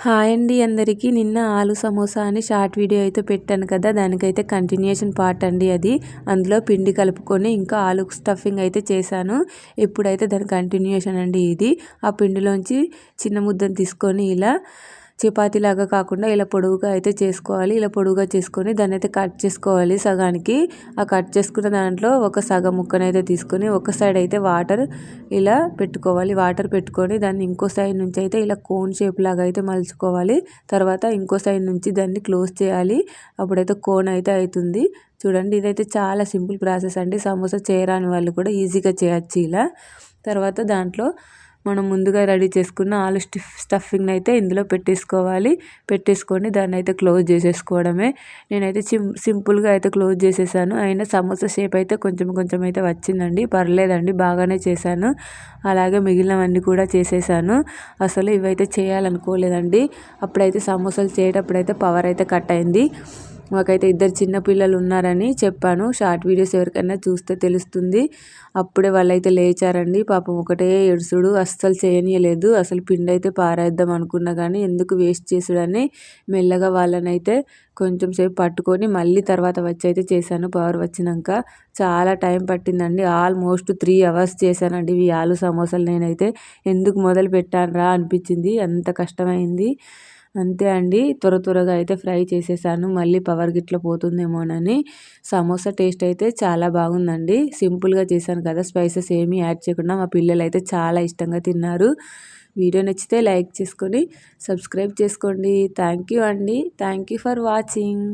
Hi అండి అందరికీ. నిన్న ఆలు సమోసా అని షార్ట్ వీడియో అయితే పెట్టాను కదా, దానికైతే కంటిన్యూషన్ పార్ట్ అండి అది. అందులో పిండి కలుపుకొని ఇంకా ఆలు స్టఫింగ్ అయితే చేశాను. ఇప్పుడైతే దాని కంటిన్యూషన్ అండి ఇది. ఆ పిండిలోంచి చిన్న ముద్దను తీసుకొని ఇలా చపాతీలాగా కాకుండా ఇలా పొడవుగా అయితే చేసుకోవాలి. ఇలా పొడవుగా చేసుకొని దాన్ని అయితే కట్ చేసుకోవాలి సగానికి. ఆ కట్ చేసుకున్న దాంట్లో ఒక సగం ముక్కనైతే తీసుకొని ఒక సైడ్ అయితే వాటర్ ఇలా పెట్టుకోవాలి. వాటర్ పెట్టుకొని దాన్ని ఇంకో సైడ్ నుంచి అయితే ఇలా కోన్ షేప్ లాగా అయితే మలుచుకోవాలి. తర్వాత ఇంకో సైడ్ నుంచి దాన్ని క్లోజ్ చేయాలి. అప్పుడైతే కోన్ అయితే అవుతుంది. చూడండి, ఇదైతే చాలా సింపుల్ ప్రాసెస్ అండి. సమోసా చేయరాని వాళ్ళు కూడా ఈజీగా చేయొచ్చు ఇలా. తర్వాత దాంట్లో మనం ముందుగా రెడీ చేసుకున్న ఆలు స్టఫింగ్ అయితే ఇందులో పెట్టేసుకొని దాన్ని అయితే క్లోజ్ చేసేసుకోవడమే. నేనైతే సింపుల్గా అయితే క్లోజ్ చేసేసాను. అయినా సమోసా షేప్ అయితే కొంచెం అయితే వచ్చిందండి, పర్లేదండి, బాగానే చేశాను. అలాగే మిగిలినవన్నీ కూడా చేసేసాను. అసలు ఇవైతే చేయాలనుకోలేదండి. అప్పుడైతే సమోసాలు చేసేటప్పుడైతే పవర్ అయితే కట్ అయింది. మాకైతే 2 చిన్న పిల్లలు ఉన్నారని చెప్పాను. షార్ట్ వీడియోస్ ఎవరికైనా చూస్తే తెలుస్తుంది. అప్పుడే వాళ్ళైతే లేచారండి. పాపం ఒకటే ఏడుసుడు, అస్సలు చేయనీయలేదు. అసలు పిండి అయితే పారేద్దాం అనుకున్నా కానీ ఎందుకు వేస్ట్ చేసుడని మెల్లగా వాళ్ళనైతే కొంచెం సేపు పట్టుకొని మళ్ళీ తర్వాత వచ్చి అయితే చేశాను. పవర్ వచ్చినాక చాలా టైం పట్టిందండి. ఆల్మోస్ట్ 3 అవర్స్ చేశానండి ఇవి ఆలు సమోసాలు. నేనైతే ఎందుకు మొదలు పెట్టానురా అనిపించింది, అంత కష్టమైంది. అంతే అండి, త్వరగా అయితే ఫ్రై చేసేసాను. మళ్ళీ పవర్ గిట్ల పోతుందేమోనని. సమోసా టేస్ట్ అయితే చాలా బాగుందండి. సింపుల్గా చేశాను కదా, స్పైసెస్ ఏమీ యాడ్ చేయకుండా. మా పిల్లలు అయితే చాలా ఇష్టంగా తిన్నారు. వీడియో నచ్చితే లైక్ చేసుకొని సబ్స్క్రైబ్ చేసుకోండి. థ్యాంక్ యూ అండి. Thank you for watching.